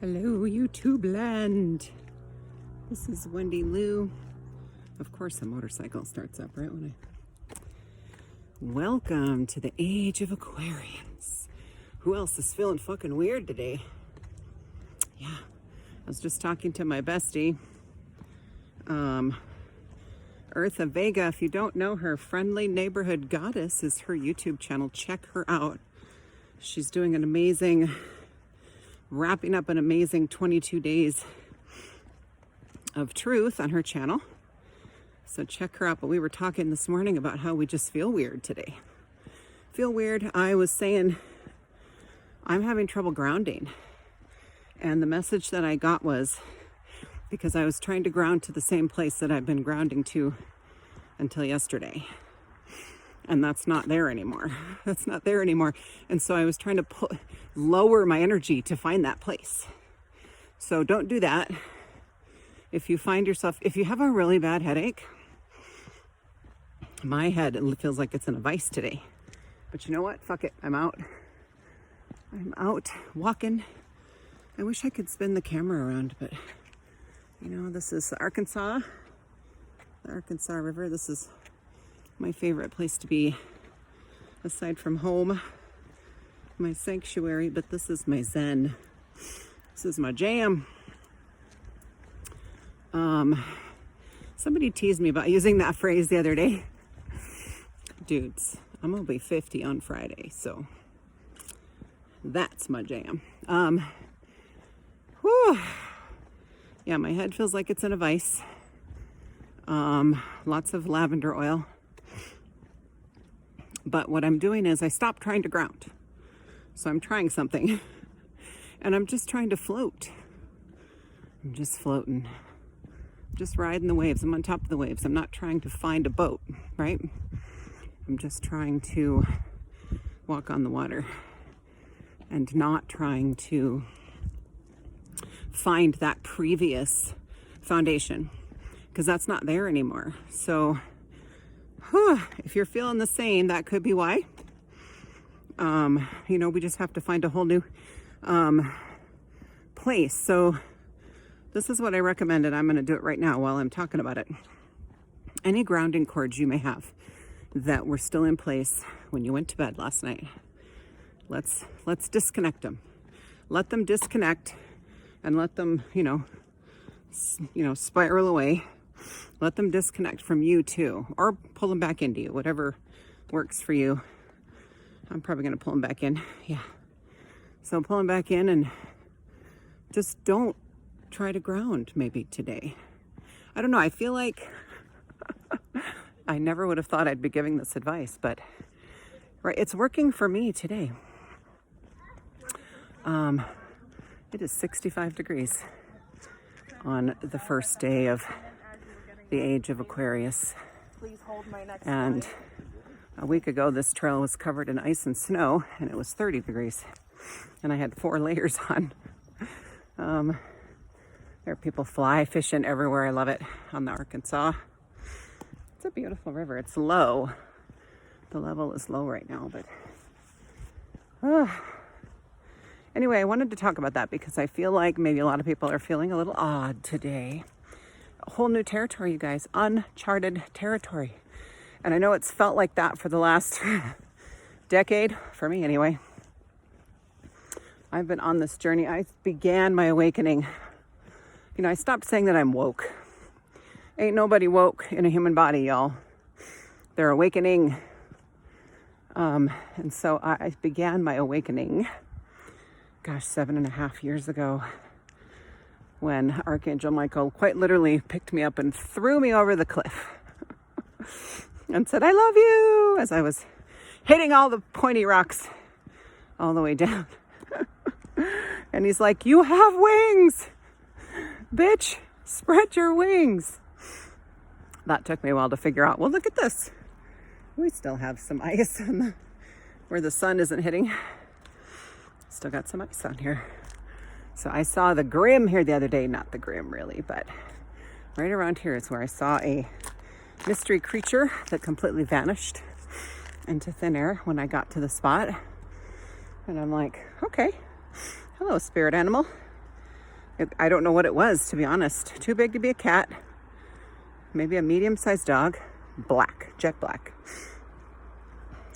Hello, YouTube land. This is Wendy Lou. Of course, a motorcycle starts up right when Welcome to the age of Aquarians. Who else is feeling fucking weird today? Yeah, I was just talking to my bestie, Eartha Vega. If you don't know her, Friendly Neighborhood Goddess is her YouTube channel. Check her out. She's doing an amazing, wrapping up an amazing 22 days of truth on her channel. So check her out. But we were talking this morning about how we just feel weird today. Feel weird. I was saying I'm having trouble grounding. And the message that I got was because I was trying to ground to the same place that I've been grounding to until yesterday. And that's not there anymore. That's not there anymore. And so I was trying to lower my energy to find that place. So don't do that. If you find yourself, if you have a really bad headache, my head feels like it's in a vice today. But you know what? Fuck it. I'm out. I'm out walking. I wish I could spin the camera around, but you know, this is Arkansas, the Arkansas River. This is my favorite place to be, aside from home, my sanctuary, but this is my zen. This is my jam. Somebody teased me about using that phrase the other day. Dudes, I'm gonna be 50 on Friday, so that's my jam. Whew. Yeah, my head feels like it's in a vice. Lots of lavender oil. But what I'm doing is I stopped trying to ground. So I'm trying something. And I'm just trying to float. I'm just floating. Just riding the waves. I'm on top of the waves. I'm not trying to find a boat, right? I'm just trying to walk on the water. And not trying to find that previous foundation. Because that's not there anymore. So if you're feeling the same, that could be why. You know, we just have to find a whole new place. So this is what I recommended. I'm going to do it right now while I'm talking about it. Any grounding cords you may have that were still in place when you went to bed last night, let's disconnect them. Let them disconnect and let them, you know, spiral away. Let them disconnect from you too, or pull them back into you, whatever works for you. I'm probably going to pull them back in. Yeah. So pull them back in and just don't try to ground maybe today. I don't know. I feel like I never would have thought I'd be giving this advice, but right, it's working for me today. It is 65 degrees on the first day of the age of Aquarius. And a week ago, this trail was covered in ice and snow, and it was 30 degrees. And I had 4 layers on. There are people fly fishing everywhere. I love it on the Arkansas. It's a beautiful river. It's low. The level is low right now, but anyway, I wanted to talk about that because I feel like maybe a lot of people are feeling a little odd today. A whole new territory, you guys. Uncharted territory. And I know it's felt like that for the last decade, for me anyway. I've been on this journey. I began my awakening. You know, I stopped saying that I'm woke. Ain't nobody woke in a human body, y'all. They're awakening. And so I began my awakening, 7.5 years ago, when Archangel Michael quite literally picked me up and threw me over the cliff and said, "I love you," as I was hitting all the pointy rocks all the way down. And he's like, "You have wings, bitch, spread your wings." That took me a while to figure out. Well, look at this. We still have some ice on where the sun isn't hitting. Still got some ice on here. So I saw the Grim here the other day. Not the Grim, really, but right around here is where I saw a mystery creature that completely vanished into thin air when I got to the spot. And I'm like, okay, hello, spirit animal. I don't know what it was, to be honest. Too big to be a cat. Maybe a medium-sized dog. Black, jet black.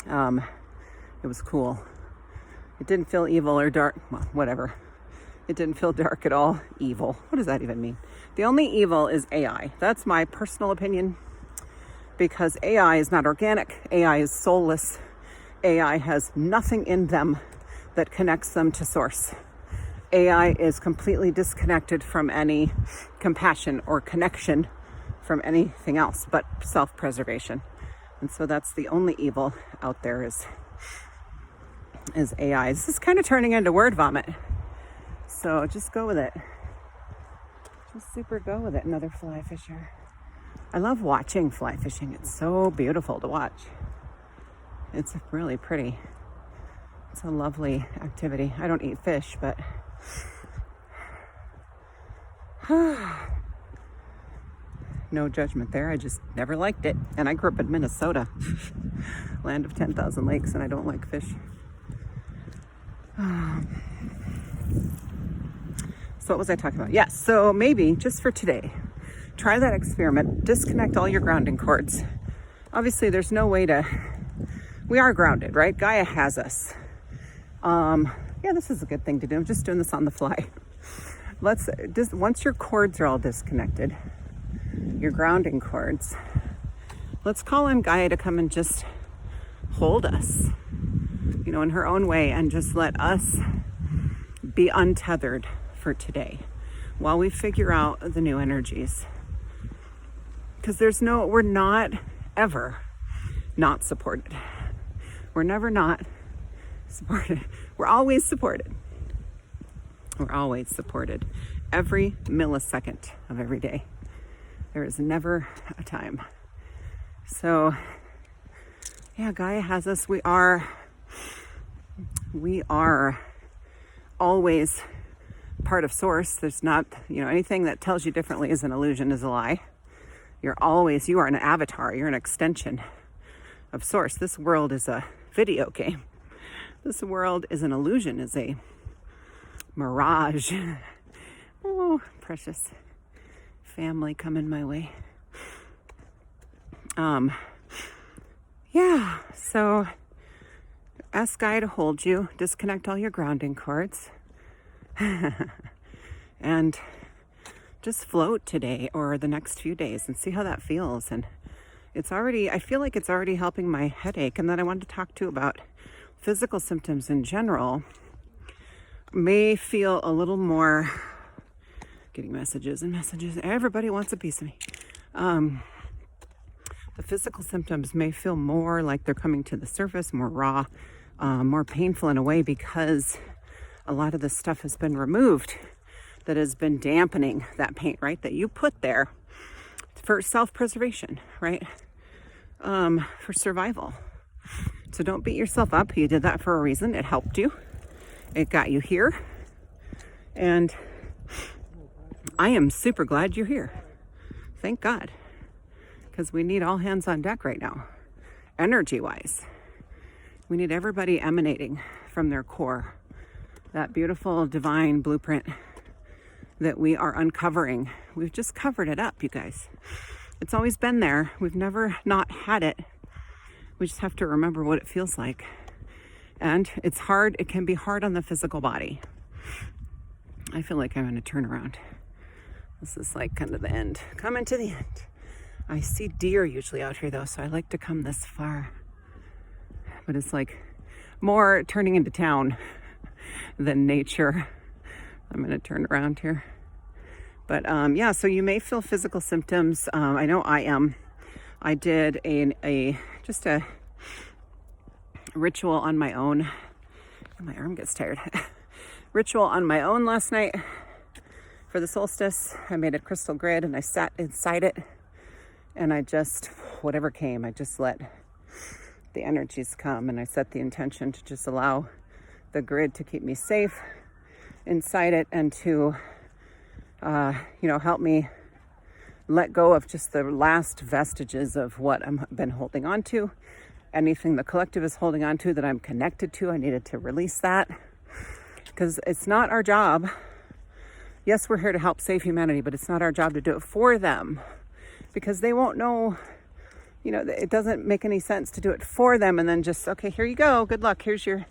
It was cool. It didn't feel evil or dark. Well, whatever. It didn't feel dark at all. Evil. What does that even mean? The only evil is AI. That's my personal opinion, because AI is not organic. AI is soulless. AI has nothing in them that connects them to source. AI is completely disconnected from any compassion or connection from anything else but self-preservation. And so that's the only evil out there is AI. This is kind of turning into word vomit. So just go with it. Just super go with it. Another fly fisher. I love watching fly fishing. It's so beautiful to watch. It's really pretty. It's a lovely activity. I don't eat fish, but no judgment there. I just never liked it. And I grew up in Minnesota, land of 10,000 lakes, and I don't like fish. So what was I talking about? Yes, so maybe just for today, try that experiment. Disconnect all your grounding cords. Obviously, there's no way to... We are grounded, right? Gaia has us. Yeah, this is a good thing to do. I'm just doing this on the fly. Let's just, once your cords are all disconnected, your grounding cords, let's call on Gaia to come and just hold us, you know, in her own way, and just let us be untethered for today while we figure out the new energies. Because we're not ever not supported. We're never not supported. We're always supported. We're always supported. Every millisecond of every day. There is never a time. So, yeah, Gaia has us. We are always part of source. There's not, anything that tells you differently is an illusion, is a lie. You are an avatar. You're an extension of source. This world is a video game. This world is an illusion, is a mirage. Oh, precious family coming my way. Yeah, so ask Gaia to hold you, disconnect all your grounding cords, and just float today or the next few days and see how that feels. And I feel like it's already helping my headache. And then I wanted to talk too about physical symptoms in general. May feel a little more, getting messages. Everybody wants a piece of me. The physical symptoms may feel more like they're coming to the surface, more raw, more painful in a way, because a lot of this stuff has been removed that has been dampening that pain, right? That you put there for self-preservation, right? For survival. So don't beat yourself up. You did that for a reason. It helped you. It got you here. And I am super glad you're here. Thank God. Because we need all hands on deck right now. Energy-wise. We need everybody emanating from their core. That beautiful divine blueprint that we are uncovering. We've just covered it up, you guys. It's always been there. We've never not had it. We just have to remember what it feels like. And it's hard. It can be hard on the physical body. I feel like I'm going to turn around. This is like kind of the end. Coming to the end. I see deer usually out here though, so I like to come this far. But it's like more turning into town than nature. I'm going to turn around here. But yeah, so you may feel physical symptoms. I know I am. I did just a ritual on my own. My arm gets tired. Ritual on my own last night for the solstice. I made a crystal grid and I sat inside it, and I just, whatever came, I just let the energies come, and I set the intention to just allow the grid to keep me safe inside it, and to help me let go of just the last vestiges of what I've been holding on to. Anything the collective is holding on to that I'm connected to, I needed to release that, because it's not our job. Yes, we're here to help save humanity, but it's not our job to do it for them, because they won't know. You know, it doesn't make any sense to do it for them and then just, okay, here you go, good luck, here's your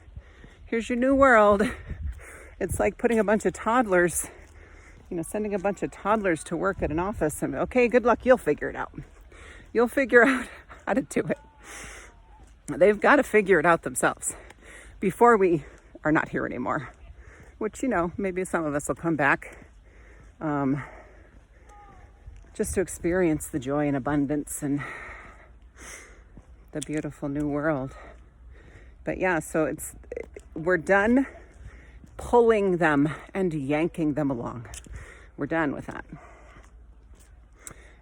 new world. It's like putting a bunch of toddlers, you know, sending a bunch of toddlers to work at an office and, okay, good luck, you'll figure it out. You'll figure out how to do it. They've got to figure it out themselves before we are not here anymore, which, you know, maybe some of us will come back just to experience the joy and abundance and the beautiful new world. But yeah, so we're done pulling them and yanking them along. We're done with that.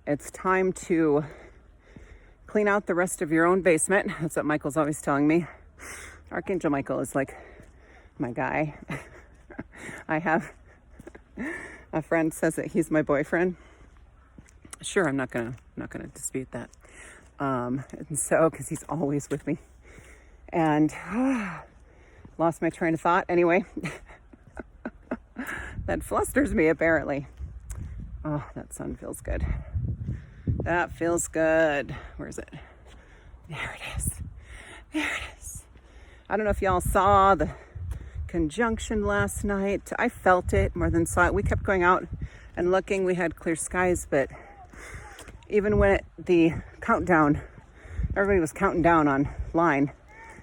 It's time to clean out the rest of your own basement. That's what Michael's always telling me. Archangel Michael is like my guy. I have a friend says that he's my boyfriend. Sure, I'm not gonna dispute that. And so, because he's always with me. And lost my train of thought. Anyway, that flusters me apparently. Oh, that sun feels good. That feels good. Where is it? There it is. There it is. I don't know if y'all saw the conjunction last night. I felt it more than saw it. We kept going out and looking. We had clear skies, but even when the countdown, everybody was counting down online.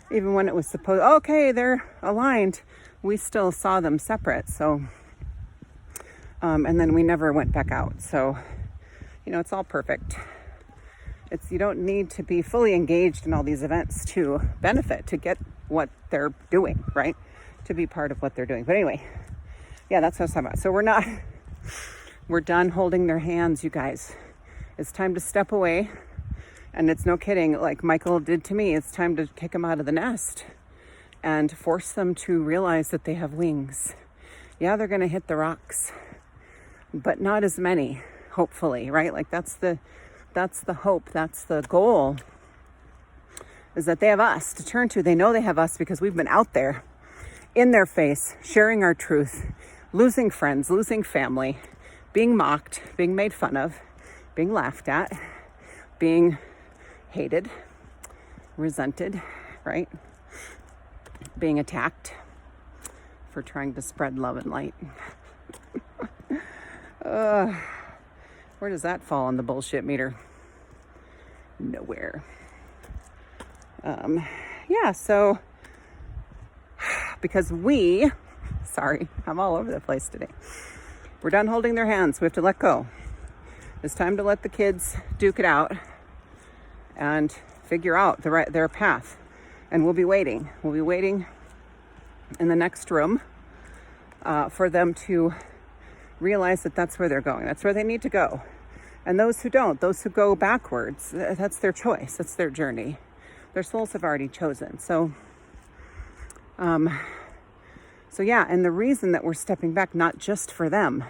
Even when it was supposed, okay, they're aligned, we still saw them separate. So, and then we never went back out. So, you know, it's all perfect. You don't need to be fully engaged in all these events to benefit, to get what they're doing, right? To be part of what they're doing. But anyway, yeah, that's what I was talking about. So we're done holding their hands, you guys. It's time to step away. And it's no kidding, like Michael did to me. It's time to kick them out of the nest and force them to realize that they have wings. Yeah, they're going to hit the rocks, but not as many, hopefully, right? Like that's the hope. That's the goal, is that they have us to turn to. They know they have us because we've been out there in their face, sharing our truth, losing friends, losing family, being mocked, being made fun of, being laughed at, being hated, resented, right? Being attacked for trying to spread love and light. Where does that fall on the bullshit meter? Nowhere. Yeah, so because sorry, I'm all over the place today. We're done holding their hands. We have to let go. It's time to let the kids duke it out and figure out their path. And we'll be waiting. We'll be waiting in the next room for them to realize that that's where they're going. That's where they need to go. And those who don't, those who go backwards, that's their choice. That's their journey. Their souls have already chosen. So yeah, and the reason that we're stepping back, not just for them,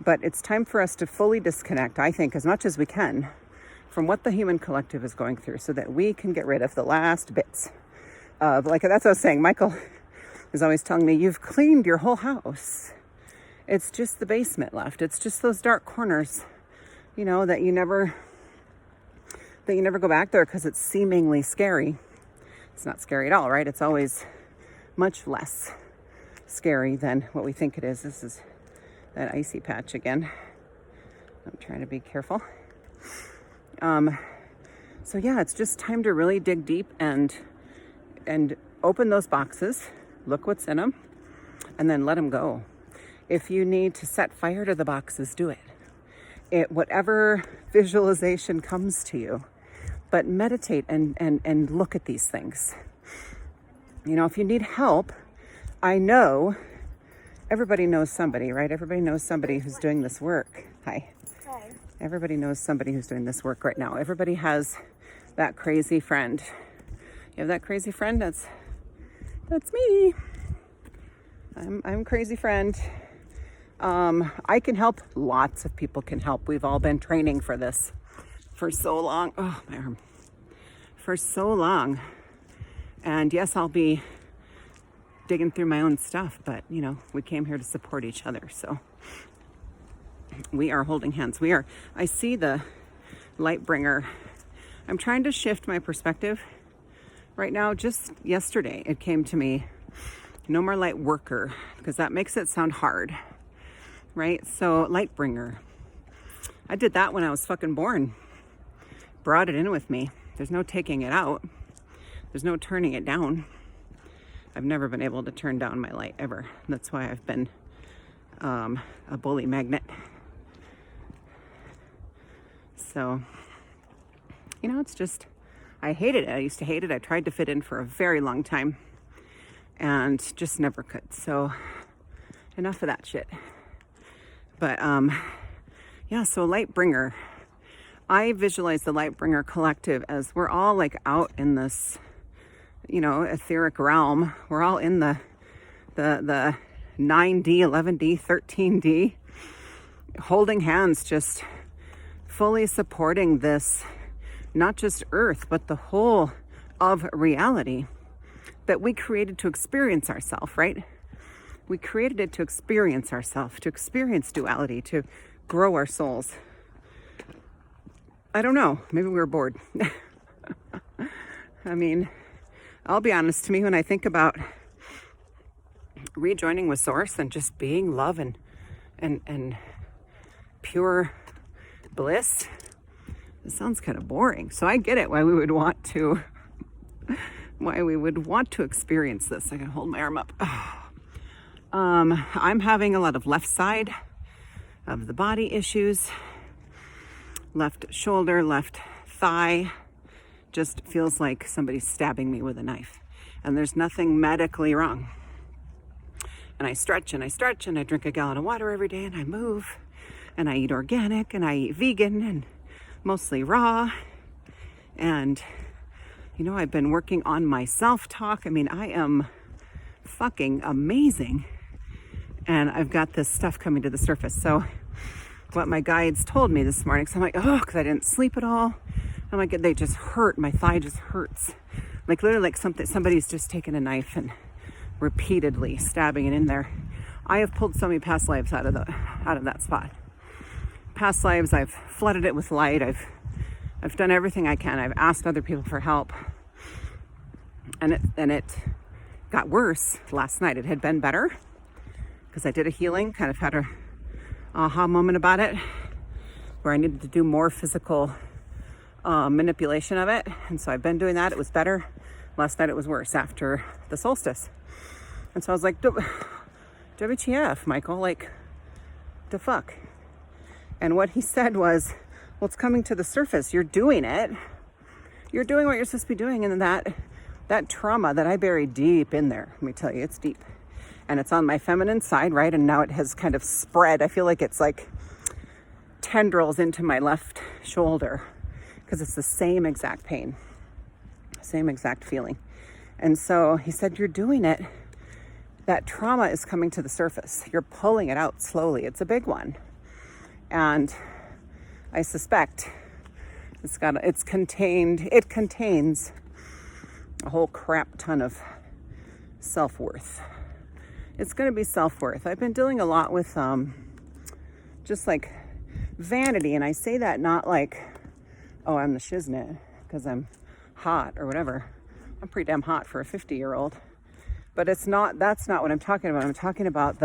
but it's time for us to fully disconnect, I think, as much as we can from what the human collective is going through, so that we can get rid of the last bits of, like, that's what I was saying. Michael is always telling me, you've cleaned your whole house. It's just the basement left. It's just those dark corners, you know, that you never go back there because it's seemingly scary. It's not scary at all, right? It's always much less scary than what we think it is. This is that icy patch again. I'm trying to be careful. So yeah, it's just time to really dig deep and open those boxes, look what's in them, and then let them go. If you need to set fire to the boxes, do it. Whatever visualization comes to you, but meditate and look at these things. You know, if you need help, I know everybody knows somebody, right? Everybody knows somebody who's doing this work. Hi. Hi. Everybody knows somebody who's doing this work right now. Everybody has that crazy friend. You have that crazy friend? That's me. I'm crazy friend. I can help. Lots of people can help. We've all been training for this for so long. Oh, my arm. For so long. And yes, I'll be digging through my own stuff, but you know, we came here to support each other. So We are holding hands. I see the light bringer. I'm trying to shift my perspective right now. Just yesterday, it came to me, no more light worker, because that makes it sound hard, right? So light bringer. I did that when I was fucking born. Brought it in with me. There's no taking it out. There's no turning it down. I've never been able to turn down my light ever. That's why I've been a bully magnet. So, it's just, I hated it. I used to hate it. I tried to fit in for a very long time and just never could. So enough of that shit. But so light bringer. I visualize the light bringer collective as we're all like out in this, etheric realm. We're all in the 9D, 11D, 13D, holding hands, just fully supporting this, not just Earth, but the whole of reality that we created to experience ourselves, right? We created it to experience ourselves, to experience duality, to grow our souls. I don't know. Maybe we were bored. I mean, I'll be honest, to me, when I think about rejoining with Source and just being love and pure bliss, it sounds kind of boring. So I get it why we would want to experience this. I can hold my arm up. I'm having a lot of left side of the body issues. Left shoulder, left thigh, just feels like somebody's stabbing me with a knife. And there's nothing medically wrong. And I stretch and I stretch and I drink a gallon of water every day and I move and I eat organic and I eat vegan and mostly raw. And, I've been working on my self-talk. I mean, I am fucking amazing. And I've got this stuff coming to the surface. So what my guides told me this morning, so I'm like, because I didn't sleep at all. I'm like, they just hurt. My thigh just hurts. Like literally like somebody's just taken a knife and repeatedly stabbing it in there. I have pulled so many past lives out of that spot. Past lives, I've flooded it with light. I've done everything I can. I've asked other people for help. And it got worse last night. It had been better because I did a healing, kind of had a aha moment about it where I needed to do more physical manipulation of it. And so I've been doing that. It was better. Last night it was worse after the solstice. And so I was like, WTF, Michael, like, the fuck? And what he said was, well, it's coming to the surface. You're doing it. You're doing what you're supposed to be doing. And that trauma that I buried deep in there, let me tell you, it's deep. And it's on my feminine side, right? And now it has kind of spread. I feel like it's like tendrils into my left shoulder because it's the same exact pain, same exact feeling. And so he said, you're doing it. That trauma is coming to the surface. You're pulling it out slowly. It's a big one. And I suspect it contains a whole crap ton of self-worth. It's going to be self-worth. I've been dealing a lot with just like vanity. And I say that not like, oh, I'm the shiznit because I'm hot or whatever. I'm pretty damn hot for a 50-year-old. But that's not what I'm talking about. I'm talking about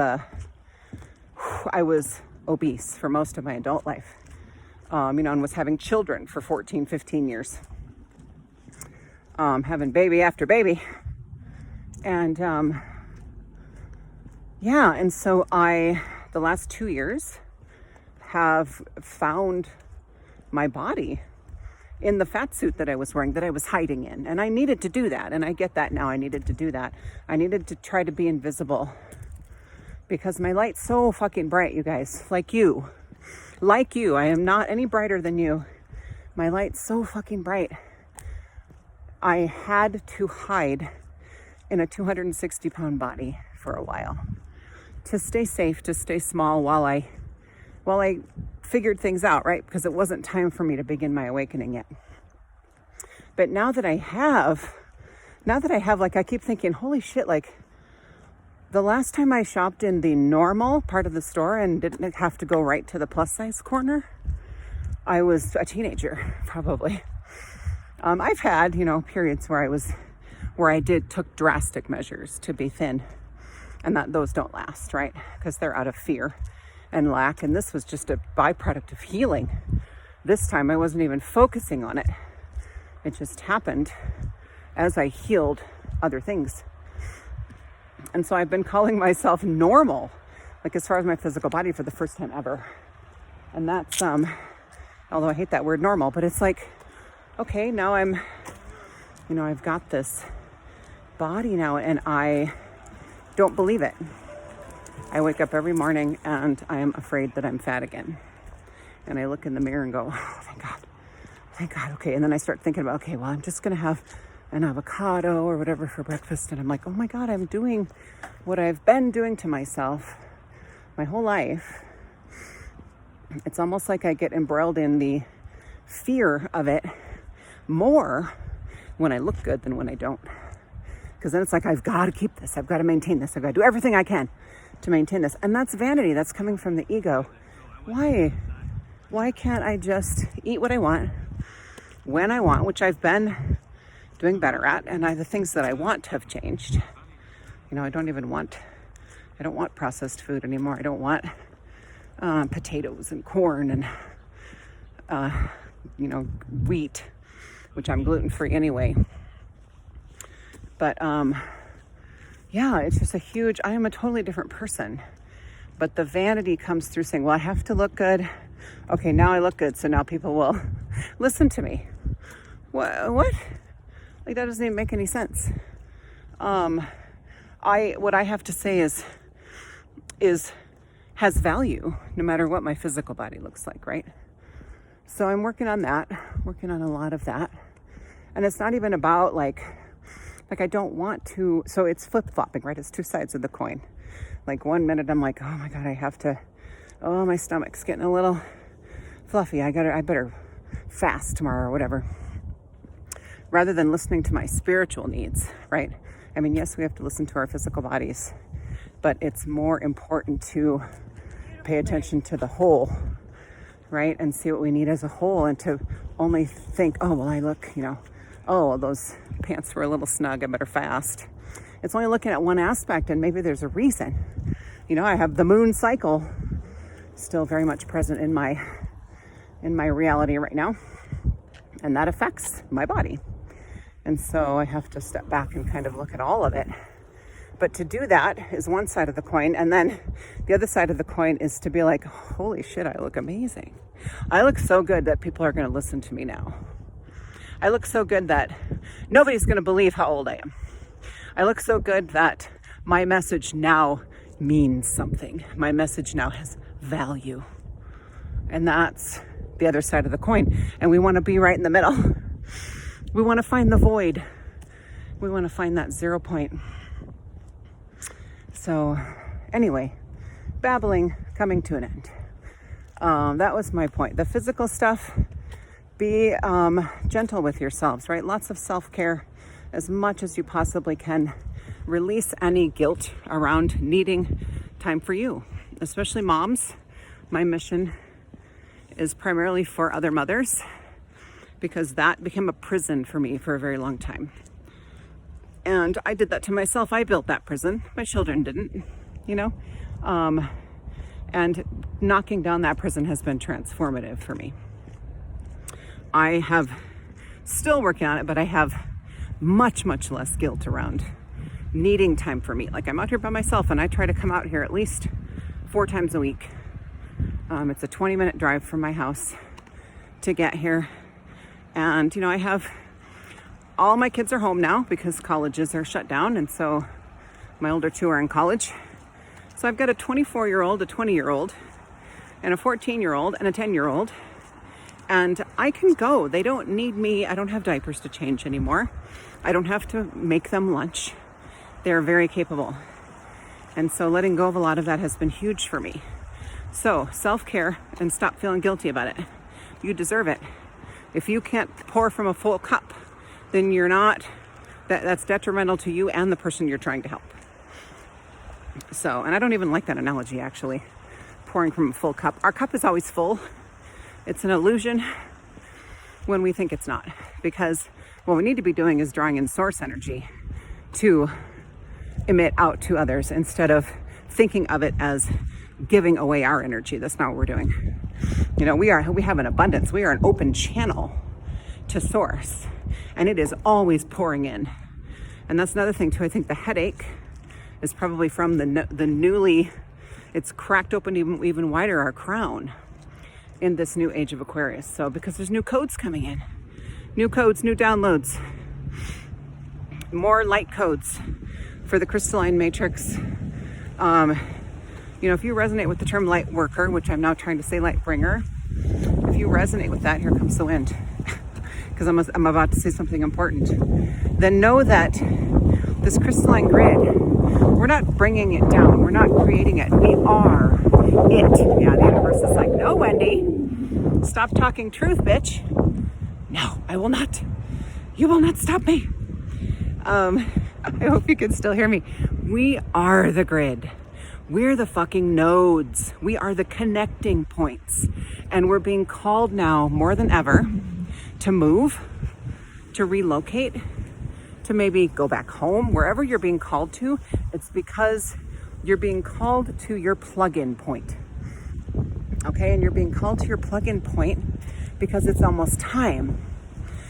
I was obese for most of my adult life. And was having children for 14, 15 years. Having baby after baby. And and so the last 2 years have found my body in the fat suit that I was wearing, that I was hiding in. And I needed to do that. And I get that now. I needed to do that. I needed to try to be invisible because my light's so fucking bright, you guys. Like you. I am not any brighter than you. My light's so fucking bright. I had to hide in a 260-pound body for a while to stay safe, to stay small while I figured things out, right? Because it wasn't time for me to begin my awakening yet. But now that I have, like, I keep thinking, holy shit, like, The last time I shopped in the normal part of the store and didn't have to go right to the plus size corner, I was a teenager, probably. I've had, periods where I took drastic measures to be thin, and those don't last, right? Because they're out of fear and lack. And this was just a byproduct of healing. This time I wasn't even focusing on it. It just happened as I healed other things. And so I've been calling myself normal, like as far as my physical body, for the first time ever. And that's, although I hate that word normal, but it's like, okay, now I've got this body now and I don't believe it. I wake up every morning and I am afraid that I'm fat again. And I look in the mirror and go, oh, thank God, okay. And then I start thinking about, okay, well, I'm just going to have an avocado or whatever for breakfast. And I'm like, oh my God, I'm doing what I've been doing to myself my whole life. It's almost like I get embroiled in the fear of it more when I look good than when I don't. Because then it's like, I've got to keep this. I've got to maintain this. I've got to do everything I can to maintain this. And that's vanity. That's coming from the ego. Why can't I just eat what I want when I want, which I've been doing better at, and the things that I want have changed. I don't want processed food anymore. I don't want potatoes and corn and wheat, which I'm gluten-free anyway. But it's just I am a totally different person. But the vanity comes through saying, well, I have to look good. Okay, now I look good, so now people will listen to me. What? Like, that doesn't even make any sense. What I have to say is has value, no matter what my physical body looks like, right? So I'm working on a lot of that. And it's not even about like I don't want to, so it's flip-flopping, right? It's two sides of the coin. Like 1 minute I'm like, oh my God, my stomach's getting a little fluffy. I better fast tomorrow or whatever. Rather than listening to my spiritual needs, right? I mean, yes, we have to listen to our physical bodies, but it's more important to pay attention to the whole, right? And see what we need as a whole, and to only think, oh, well, I look, oh, those pants were a little snug, I better fast. It's only looking at one aspect, and maybe there's a reason. I have the moon cycle still very much present in my reality right now, and that affects my body. And so I have to step back and kind of look at all of it. But to do that is one side of the coin. And then the other side of the coin is to be like, holy shit, I look amazing. I look so good that people are going to listen to me now. I look so good that nobody's going to believe how old I am. I look so good that my message now means something. My message now has value. And that's the other side of the coin. And we want to be right in the middle. We want to find the void. We want to find that 0 point. So anyway, babbling coming to an end. That was my point. The physical stuff, be gentle with yourselves, right? Lots of self-care as much as you possibly can. Release any guilt around needing time for you, especially moms. My mission is primarily for other mothers, because that became a prison for me for a very long time. And I did that to myself. I built that prison. My children didn't, and knocking down that prison has been transformative for me. I have still working on it, but I have much, much less guilt around needing time for me. Like, I'm out here by myself, and I try to come out here at least 4 times a week. It's a 20-minute drive from my house to get here. And, I have all my kids are home now because colleges are shut down. And so my older 2 are in college. So I've got a 24-year-old, a 20-year-old, and a 14-year-old, and a 10-year-old. And I can go. They don't need me. I don't have diapers to change anymore. I don't have to make them lunch. They're very capable. And so letting go of a lot of that has been huge for me. So self-care, and stop feeling guilty about it. You deserve it. If you can't pour from a full cup, then you're not, that's detrimental to you and the person you're trying to help. So, and I don't even like that analogy, actually, pouring from a full cup. Our cup is always full. It's an illusion when we think it's not, because what we need to be doing is drawing in source energy to emit out to others instead of thinking of it as giving away our energy. That's not what we're doing. You know, we have an abundance. We are an open channel to source, and it is always pouring in. And that's another thing too. I think the headache is probably from the newly, it's cracked open even wider, our crown in this new age of Aquarius. So because there's new codes coming in, new codes, new downloads, more light codes for the crystalline matrix. You know, if you resonate with the term light worker, which I'm now trying to say light bringer, if you resonate with that, here comes the wind, because I'm about to say something important, then know that this crystalline grid, we're not bringing it down. We're not creating it. We are it. Yeah, the universe is like, no, Wendy, stop talking truth, bitch. No, I will not. You will not stop me. I hope you can still hear me. We are the grid. We're the fucking nodes. We are the connecting points. And we're being called now more than ever to move, to relocate, to maybe go back home. Wherever you're being called to, it's because you're being called to your plug-in point. Okay, and you're being called to your plug-in point because it's almost time.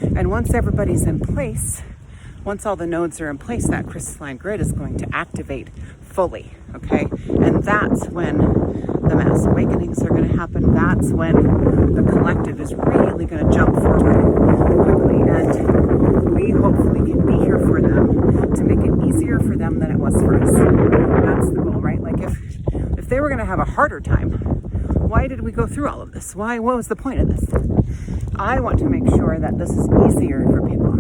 And once everybody's in place, once all the nodes are in place, that crystalline grid is going to activate fully, okay? And that's when the mass awakenings are going to happen. That's when the collective is really going to jump forward quickly, and we hopefully can be here for them to make it easier for them than it was for us. That's the goal, right? Like if they were going to have a harder time, why did we go through all of this? What was the point of this? I want to make sure that this is easier for people.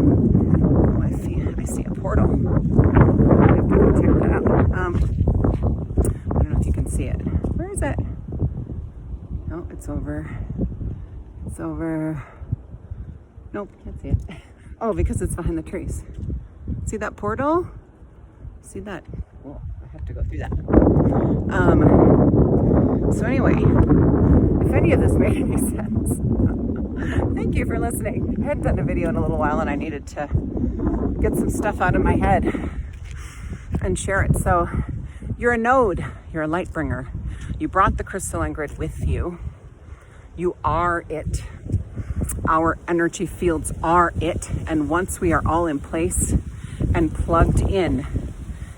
Oh, I see a portal. I have to go check that out. I don't know if you can see it. Where is it? No, it's over. It's over. Nope, can't see it. Oh, because it's behind the trees. See that portal? See that? Well, I have to go through that. So anyway, if any of this made any sense, thank you for listening. I hadn't done a video in a little while, and I needed to get some stuff out of my head and share it. So you're a node, you're a light bringer. You brought the crystalline grid with you. You are it. Our energy fields are it. And once we are all in place and plugged in,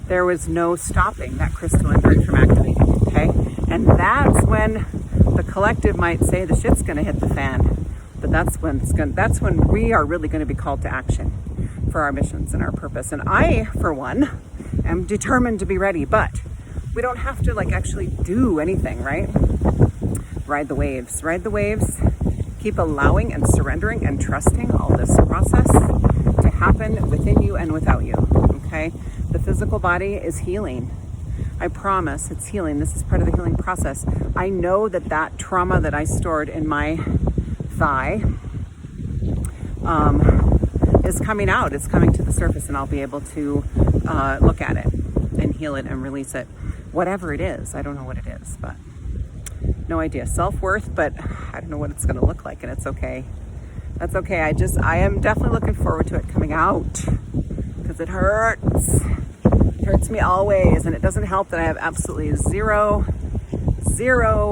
there was no stopping that crystalline grid from activating, okay? And that's when the collective might say the shit's gonna hit the fan. But that's when we are really gonna be called to action for our missions and our purpose. And I, for one, am determined to be ready, but we don't have to like actually do anything, right? Ride the waves, keep allowing and surrendering and trusting all this process to happen within you and without you, okay? The physical body is healing. I promise it's healing. This is part of the healing process. I know that trauma that I stored in my thigh is coming out. It's coming to the surface, and I'll be able to look at it and heal it and release it. Whatever it is, I don't know what it is, but no idea. Self-worth, but I don't know what it's going to look like, and it's okay. That's okay. I am definitely looking forward to it coming out because it hurts. It hurts me always, and it doesn't help that I have absolutely zero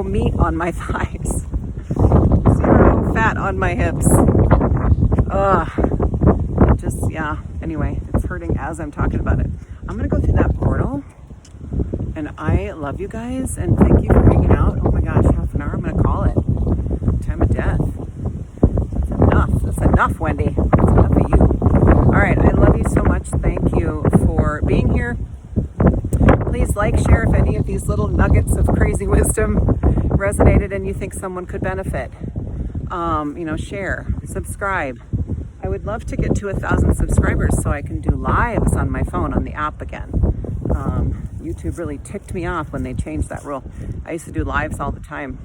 meat on my thighs, zero fat on my hips. Yeah. Anyway, it's hurting as I'm talking about it. I'm gonna go through that portal, and I love you guys, and thank you for hanging out. Oh my gosh, half an hour. I'm gonna call it time of death. That's enough. That's enough, Wendy. That's enough of you. All right, I love you so much. Thank you for being here. Please like, share if any of these little nuggets of crazy wisdom resonated and you think someone could benefit. Share, subscribe. I would love to get to 1,000 subscribers so I can do lives on my phone on the app again. YouTube really ticked me off when they changed that rule. I used to do lives all the time.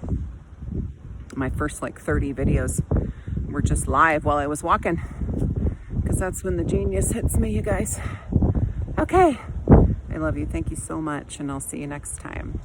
My first 30 videos were just live while I was walking, because that's when the genius hits me, you guys. Okay, I love you. Thank you so much, and I'll see you next time.